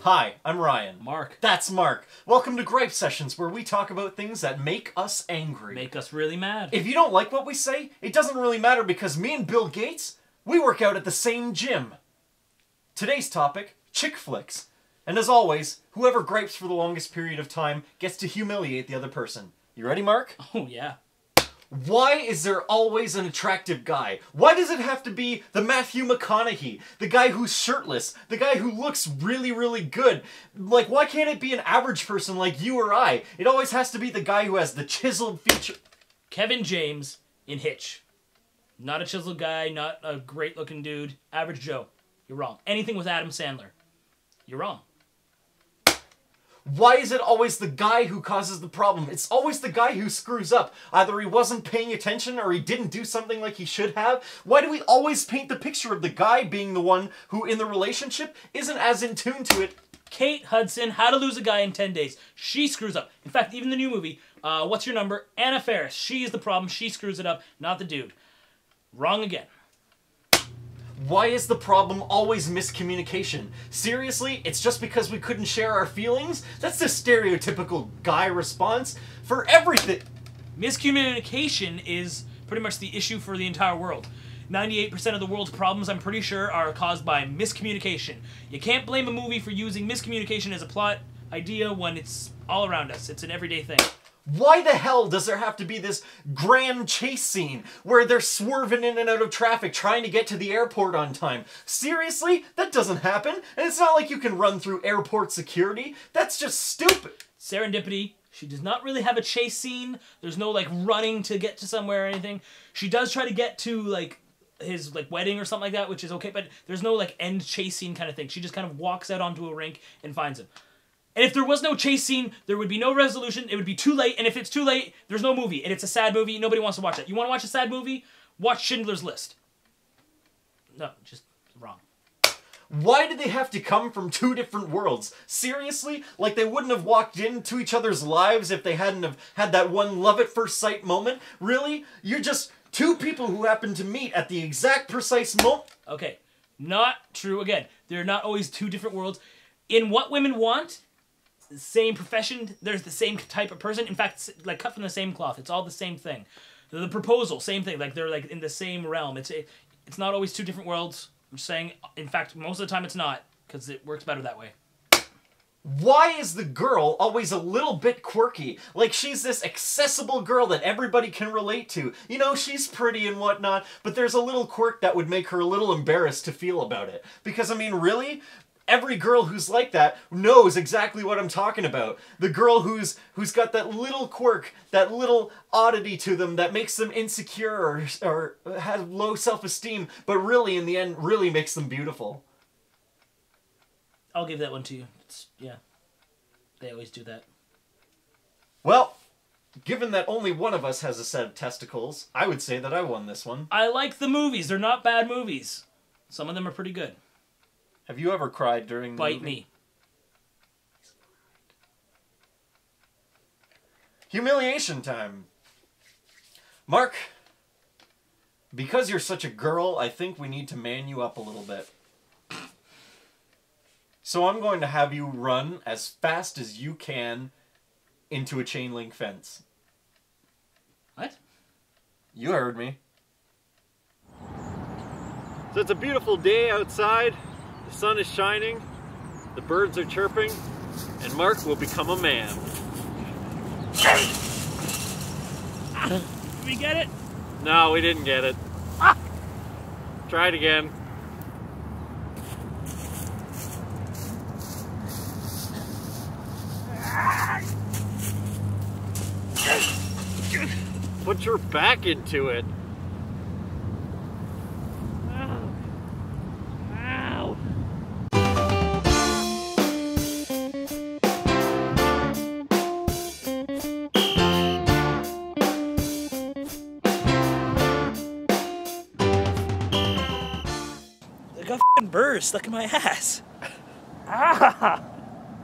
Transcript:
Hi, I'm Ryan. Mark. That's Mark. Welcome to Gripe Sessions, where we talk about things that make us angry. Make us really mad. If you don't like what we say, it doesn't really matter because me and Bill Gates, we work out at the same gym. Today's topic, chick flicks. And as always, whoever gripes for the longest period of time gets to humiliate the other person. You ready, Mark? Oh, yeah. Why is there always an attractive guy? Why does it have to be the Matthew McConaughey? The guy who's shirtless? The guy who looks really, really good? Like, why can't it be an average person like you or I? It always has to be the guy who has the chiseled feature. Kevin James in Hitch. Not a chiseled guy, not a great-looking dude. Average Joe. You're wrong. Anything with Adam Sandler. You're wrong. Why is it always the guy who causes the problem? It's always the guy who screws up. Either he wasn't paying attention or he didn't do something like he should have. Why do we always paint the picture of the guy being the one who, in the relationship, isn't as in tune to it? Kate Hudson, How to Lose a Guy in 10 Days. She screws up. In fact, even the new movie, What's Your Number? Anna Faris. She is the problem. She screws it up, not the dude. Wrong again. Why is the problem always miscommunication? Seriously, it's just because we couldn't share our feelings? That's the stereotypical guy response for everything. Miscommunication is pretty much the issue for the entire world. 98% of the world's problems, I'm pretty sure, are caused by miscommunication. You can't blame a movie for using miscommunication as a plot idea when it's all around us. It's an everyday thing. Why the hell does there have to be this grand chase scene where they're swerving in and out of traffic trying to get to the airport on time? Seriously? That doesn't happen. And it's not like you can run through airport security. That's just stupid. Serendipity. She does not really have a chase scene. There's no, like, running to get to somewhere or anything. She does try to get to, like, his, like, wedding or something like that, which is okay, but there's no, like, end chase scene kind of thing. She just kind of walks out onto a rink and finds him. And if there was no chase scene, there would be no resolution, it would be too late, and if it's too late, there's no movie, and it's a sad movie, nobody wants to watch it. You want to watch a sad movie? Watch Schindler's List. No, just wrong. Why did they have to come from two different worlds? Seriously? Like they wouldn't have walked into each other's lives if they hadn't have had that one love at first sight moment? Really? You're just two people who happen to meet at the exact precise moment? Okay, not true again. They're not always two different worlds. In What Women Want, same profession, there's the same type of person. In fact, like cut from the same cloth. It's all the same thing. The proposal, same thing. Like they're like in the same realm. It's not always two different worlds. I'm just saying. In fact, most of the time it's not because it works better that way. Why is the girl always a little bit quirky? Like she's this accessible girl that everybody can relate to. You know, she's pretty and whatnot, but there's a little quirk that would make her a little embarrassed to feel about it. Because, I mean, really? Every girl who's like that knows exactly what I'm talking about. The girl who's got that little quirk, that little oddity to them that makes them insecure or has low self-esteem, but really, in the end, really makes them beautiful. I'll give that one to you. Yeah. They always do that. Well, given that only one of us has a set of testicles, I would say that I won this one. I like the movies. They're not bad movies. Some of them are pretty good. Have you ever cried during the movie? Bite me. Humiliation time. Mark, because you're such a girl, I think we need to man you up a little bit. So I'm going to have you run as fast as you can into a chain link fence. What? You heard me. So it's a beautiful day outside. The sun is shining, the birds are chirping, and Mark will become a man. Did we get it? No, we didn't get it. Try it again. Put your back into it. I got f***ing burrs stuck in my ass. Ah!